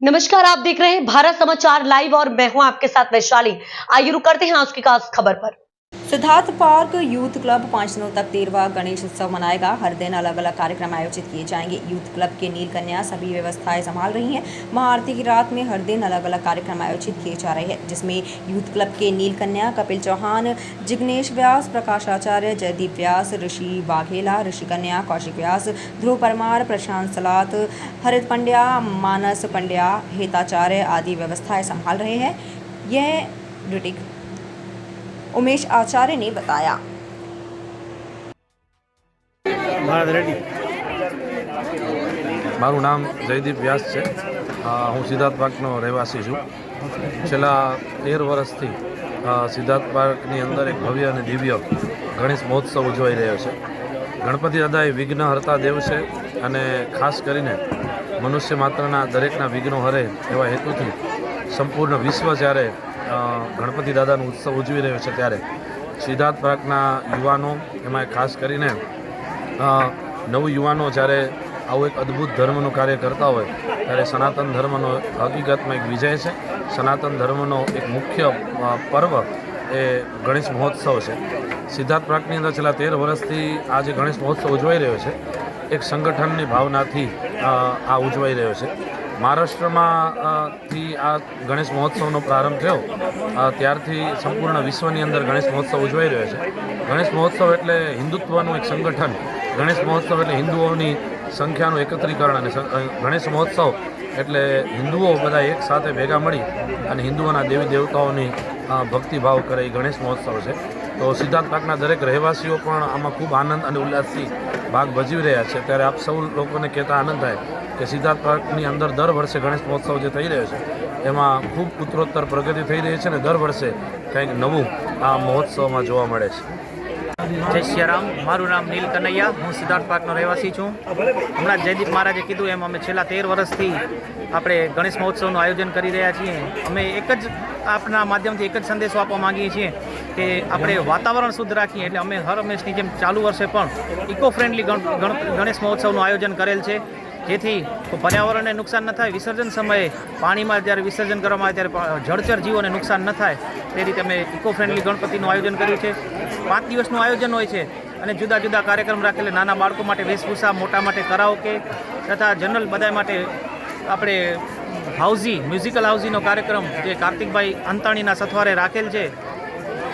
नमस्कार, आप देख रहे हैं भारत समाचार लाइव और मैं हूं आपके साथ वैशाली। आइए रुक करते हैं आज की खास खबर पर। सिद्धार्थ पार्क यूथ क्लब 5 दिनों तक 13वां गणेश उत्सव मनाएगा। हर दिन अलग अलग कार्यक्रम आयोजित किए जाएंगे। यूथ क्लब के नील कन्या सभी व्यवस्थाएं संभाल रही हैं। महाआरती की रात में हर दिन अलग अलग कार्यक्रम आयोजित किए जा रहे हैं, जिसमें यूथ क्लब के नील कन्या कपिल चौहान, जिग्नेश व्यास, प्रकाश आचार्य, जयदीप व्यास, ऋषि वाघेला, ऋषि कन्या कौशिक व्यास, ध्रुव परमार, प्रशांत सलात, हरित पंड्या, मानस पंड्या, हेताचार्य आदि व्यवस्थाएं संभाल रहे हैं। यह ड्यूटी उमेश आचार्य ने बताया। મારું નામ જયદીપ વ્યાસ છે। હું સિદ્ધાર્થ પાર્કનો રહેવાસી છું। છેલ્લા 13 વર્ષથી સિદ્ધાર્થ પાર્કની અંદર એક ભવ્ય અને દિવ્ય ગણેશ મહોત્સવ ઉજવાઈ રહ્યો છે। ગણપતિ દાદા એ વિઘ્નહર્તા દેવ છે અને ખાસ કરીને મનુષ્ય માત્રના દરેકના વિઘ્નો હરે એવા હેતુથી સંપૂર્ણ વિશ્વ જ્યારે ગણપતિ દાદાનો ઉત્સવ ઉજવી રહ્યો છે ત્યારે સિદ્ધાર્થ પાર્કના યુવાનો એમાં ખાસ કરીને નવયુવાનો જ્યારે આવું એક અદ્ભુત ધર્મનું કાર્ય કરતા હોય ત્યારે સનાતન ધર્મનો હકીકતમાં એક વિજય છે। સનાતન ધર્મનો એક મુખ્ય પર્વ એ ગણેશ મહોત્સવ છે। સિદ્ધાર્થ પાર્કની અંદર છેલ્લા 13 વર્ષથી આ જે ગણેશ મહોત્સવ ઉજવાઈ રહ્યો છે એક સંગઠનની ભાવનાથી આ ઉજવાઈ રહ્યો છે। મહારાષ્ટ્રમાંથી આ ગણેશ મહોત્સવનો પ્રારંભ થયો ત્યારથી સંપૂર્ણ વિશ્વની અંદર ગણેશ મહોત્સવ ઉજવાઈ રહ્યો છે। ગણેશ મહોત્સવ એટલે હિન્દુત્વનું એક સંગઠન, ગણેશ મહોત્સવ એટલે હિન્દુઓની સંખ્યાનું એકત્રીકરણ અને ગણેશ મહોત્સવ એટલે હિન્દુઓ બધા એક સાથે ભેગા મળી અને હિન્દુઓના દેવી દેવતાઓની ભક્તિભાવ કરે એ ગણેશ મહોત્સવ છે। તો સિદ્ધાર્થ પાર્કના દરેક રહેવાસીઓ પણ આમાં ખૂબ આનંદ અને ઉલ્લાસથી ભાગ ભજવી રહ્યા છે। ત્યારે આપ સૌ લોકોને કહેતા આનંદ થાય કે સિદ્ધાર્થ પાર્કની અંદર દર વર્ષે ગણેશ મહોત્સવ જે થઈ રહ્યો છે એમાં ખૂબ ઉત્તરોત્તર પ્રગતિ થઈ રહી છે અને દર વર્ષે કંઈક નવું આ મહોત્સવમાં જોવા મળે છે। જય સિયારામ। મારું નામ નીલ કનૈયા, હું સિદ્ધાર્થ પાર્કનો રહેવાસી છું। હમણાં જયદીપ મહારાજે કીધું એમ અમે છેલ્લા 13 વર્ષથી આપણે ગણેશ મહોત્સવનું આયોજન કરી રહ્યા છીએ। અમે એક જ આપના માધ્યમથી એક જ સંદેશો આપવા માંગીએ છીએ કે આપણે વાતાવરણ શુદ્ધ રાખીએ। એટલે અમે હર હંમેશની જેમ ચાલુ વર્ષે પણ ઇકો ફ્રેન્ડલી ગણેશ મહોત્સવનું આયોજન કરેલ છે, જેથી પર્યાવરણને નુકસાન ન થાય। વિસર્જન સમયે પાણીમાં જ્યારે વિસર્જન કરવામાં આવે ત્યારે જળચર જીવોને નુકસાન ન થાય તે રીતે અમે ઇકો ફ્રેન્ડલી ગણપતિનું આયોજન કર્યું છે। 5 દિવસનું આયોજન હોય છે અને જુદા જુદા કાર્યક્રમ રાખેલા, નાના બાળકો માટે વેશભૂષા, મોટા માટે કરાઓકે તથા જનરલ બધા માટે આપણે હાઉઝી મ્યુઝિકલ હાઉઝીનો કાર્યક્રમ જે કાર્તિકભાઈ અંતાણીના સથવારે રાખેલ છે।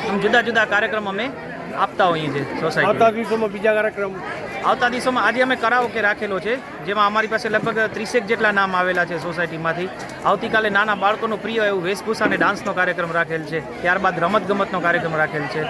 એમ જુદા જુદા કાર્યક્રમ અમે આપતા હોઈએ છીએ સોસાયટી। આવતા દિવસોમાં બીજા કાર્યક્રમ આવતા દિવસોમાં આજે અમે કરાઓકે રાખેલો છે, જેમાં અમારી પાસે લગભગ 30 જેટલા નામ આવેલા છે સોસાયટીમાંથી। આવતીકાલે નાના બાળકોનું પ્રિય એવું વેશભૂષા અને ડાન્સનો કાર્યક્રમ રાખેલ છે, ત્યારબાદ રમતગમતનો કાર્યક્રમ રાખેલ છે।